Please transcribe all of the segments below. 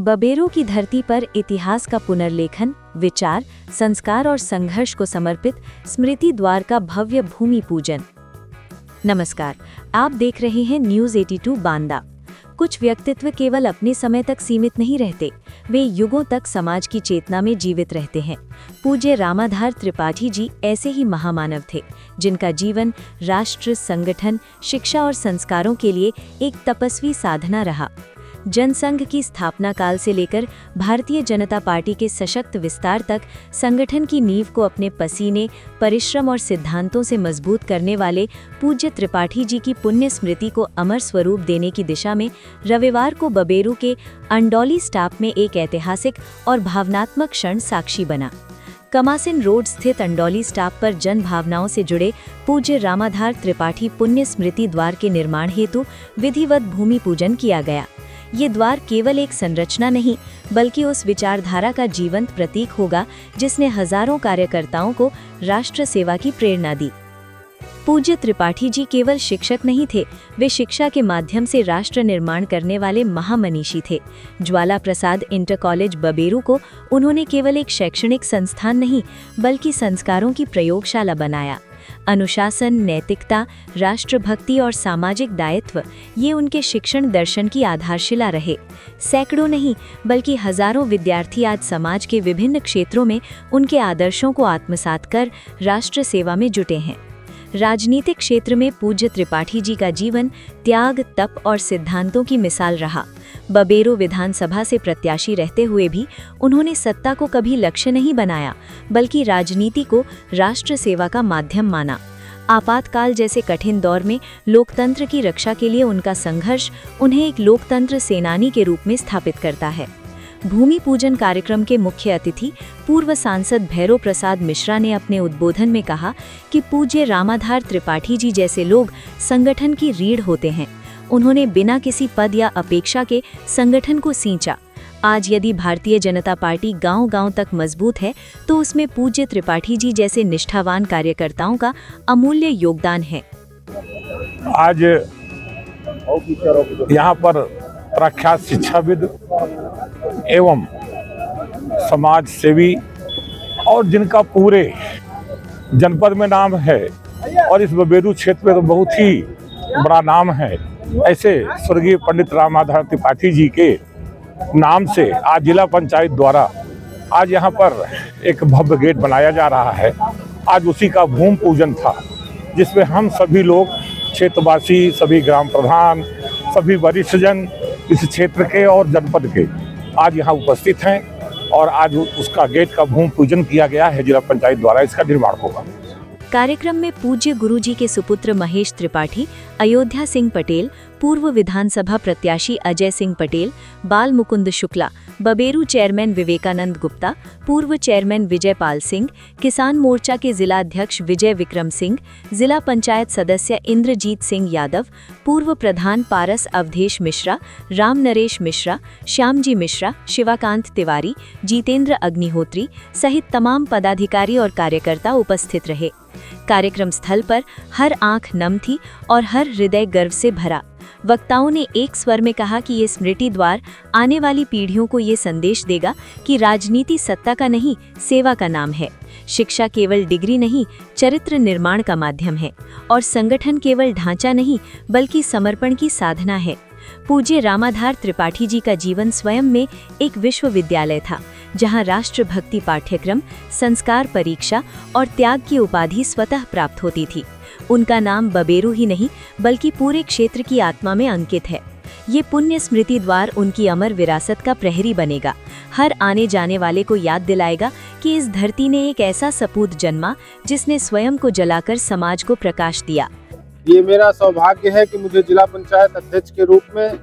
बबेरू की धरती पर इतिहास का पुनर्लेखन, विचार, संस्कार और संघर्ष को समर्पित स्मृति द्वार का भव्य भूमि पूजन। नमस्कार, आप देख रहे हैं न्यूज़ 82 बांदा। कुछ व्यक्तित्व केवल अपने समय तक सीमित नहीं रहते, वे युगों तक समाज की चेतना में जीवित रहते हैं। पूज्य रामाधार त्रिपाठी जी ऐसे ही महामानव थे, जिनका जीवन राष्ट्र, संगठन, शिक्षा और संस्कारों के लिए एक तपस्वी साधना रहा। जनसंघ की स्थापना काल से लेकर भारतीय जनता पार्टी के सशक्त विस्तार तक संगठन की नींव को अपने पसीने, परिश्रम और सिद्धांतों से मजबूत करने वाले पूज्य त्रिपाठी जी की पुण्य स्मृति को अमर स्वरूप देने की दिशा में रविवार को बबेरू के अंडौली स्टाप में एक ऐतिहासिक और भावनात्मक क्षण साक्षी बना। कमासिन रोड स्थित अंडौली स्टाप पर जन भावनाओं से जुड़े पूज्य रामाधार त्रिपाठी पुण्य स्मृति द्वार के निर्माण हेतु विधिवत भूमि पूजन किया गया। ये द्वार केवल एक संरचना नहीं, बल्कि उस विचारधारा का जीवंत प्रतीक होगा जिसने हजारों कार्यकर्ताओं को राष्ट्र सेवा की प्रेरणा दी। पूज्य त्रिपाठी जी केवल शिक्षक नहीं थे, वे शिक्षा के माध्यम से राष्ट्र निर्माण करने वाले महामनीषी थे। ज्वाला प्रसाद इंटर कॉलेज बबेरू को उन्होंने केवल एक शैक्षणिक संस्थान नहीं, बल्कि संस्कारों की प्रयोगशाला बनाया। अनुशासन, नैतिकता, राष्ट्रभक्ति और सामाजिक दायित्व, ये उनके शिक्षण दर्शन की आधारशिला रहे। सैकड़ों नहीं, बल्कि हजारों विद्यार्थी आज समाज के विभिन्न क्षेत्रों में उनके आदर्शों को आत्मसात कर राष्ट्र सेवा में जुटे हैं। राजनीतिक क्षेत्र में पूज्य त्रिपाठी जी का जीवन त्याग, तप और सिद्धांतों की मिसाल रहा। बबेरू विधानसभा से प्रत्याशी रहते हुए भी उन्होंने सत्ता को कभी लक्ष्य नहीं बनाया, बल्कि राजनीति को राष्ट्र सेवा का माध्यम माना। आपातकाल जैसे कठिन दौर में लोकतंत्र की रक्षा के लिए उनका संघर्ष उन्हें एक लोकतंत्र सेनानी के रूप में स्थापित करता है। भूमि पूजन कार्यक्रम के मुख्य अतिथि पूर्व सांसद भैरव प्रसाद मिश्रा ने अपने उद्बोधन में कहा कि पूज्य रामाधार त्रिपाठी जी जैसे लोग संगठन की रीढ़ होते हैं। उन्होंने बिना किसी पद या अपेक्षा के संगठन को सींचा। आज यदि भारतीय जनता पार्टी गांव-गांव तक मजबूत है, तो उसमें पूज्य त्रिपाठी जी जैसे निष्ठावान कार्यकर्ताओं का अमूल्य योगदान है। आज यहाँ पर प्रख्यात शिक्षाविद एवं समाज सेवी और जिनका पूरे जनपद में नाम है और इस बबेरू क्षेत्र में तो बहुत ही बड़ा नाम है, ऐसे स्वर्गीय पंडित रामाधार त्रिपाठी जी के नाम से आज जिला पंचायत द्वारा आज यहाँ पर एक भव्य गेट बनाया जा रहा है। आज उसी का भूमि पूजन था, जिसमें हम सभी लोग क्षेत्रवासी, सभी ग्राम प्रधान, सभी वरिष्ठ जन इस क्षेत्र के और जनपद के आज यहाँ उपस्थित हैं और आज उसका गेट का भूमि पूजन किया गया है। जिला पंचायत द्वारा इसका निर्माण होगा। कार्यक्रम में पूज्य गुरुजी के सुपुत्र महेश त्रिपाठी, अयोध्या सिंह पटेल, पूर्व विधानसभा प्रत्याशी अजय सिंह पटेल, बाल मुकुंद शुक्ला, बबेरू चेयरमैन विवेकानंद गुप्ता, पूर्व चेयरमैन विजय पाल सिंह, किसान मोर्चा के जिला अध्यक्ष विजय विक्रम सिंह, जिला पंचायत सदस्य इंद्रजीत सिंह यादव, पूर्व प्रधान पारस अवधेश मिश्रा, राम नरेश मिश्रा, श्यामजी मिश्रा, शिवाकांत तिवारी, जितेंद्र अग्निहोत्री सहित तमाम पदाधिकारी और कार्यकर्ता उपस्थित रहे। कार्यक्रम स्थल पर हर आंख नम थी और हर हृदय गर्व से भरा। वक्ताओं ने एक स्वर में कहा कि ये स्मृति द्वार आने वाली पीढ़ियों को ये संदेश देगा कि राजनीति सत्ता का नहीं, सेवा का नाम है। शिक्षा केवल डिग्री नहीं, चरित्र निर्माण का माध्यम है और संगठन केवल ढांचा नहीं, बल्कि समर्पण की साधना है। पूज्य रामाधार त्रिपाठी जी का जीवन स्वयं में एक विश्वविद्यालय था, जहां राष्ट्रभक्ति पाठ्यक्रम, संस्कार परीक्षा और त्याग की उपाधि स्वतः प्राप्त होती थी। उनका नाम बबेरू ही नहीं, बल्कि पूरे क्षेत्र की आत्मा में अंकित है। ये पुण्य स्मृति द्वार उनकी अमर विरासत का प्रहरी बनेगा, हर आने जाने वाले को याद दिलाएगा कि इस धरती ने एक ऐसा सपूत जन्मा जिसने स्वयं को जलाकर समाज को प्रकाश दिया। ये मेरा सौभाग्य है कि मुझे जिला पंचायत अध्यक्ष के रूप में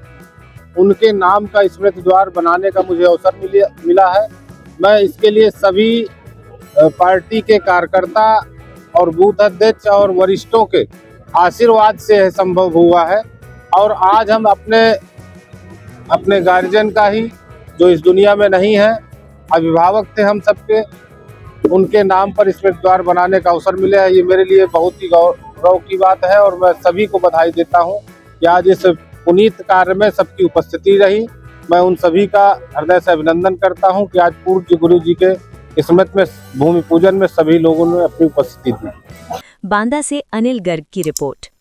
उनके नाम का स्मृति द्वार बनाने का मुझे अवसर मिला है। मैं इसके लिए सभी पार्टी के कार्यकर्ता और बूथ अध्यक्ष और वरिष्ठों के आशीर्वाद से संभव हुआ है और आज हम अपने गार्जियन का ही, जो इस दुनिया में नहीं है, अभिभावक थे हम सबके, उनके नाम पर स्मृति द्वार बनाने का अवसर मिला है। ये मेरे लिए बहुत ही गौरव की बात है और मैं सभी को बधाई देता हूँ कि आज इस पुनीत कार्य में सबकी उपस्थिति रही। मैं उन सभी का हृदय से अभिनंदन करता हूं कि आज पूज्य गुरु जी के स्मृति में भूमि पूजन में सभी लोगों ने अपनी उपस्थिति दी। बांदा से अनिल गर्ग की रिपोर्ट।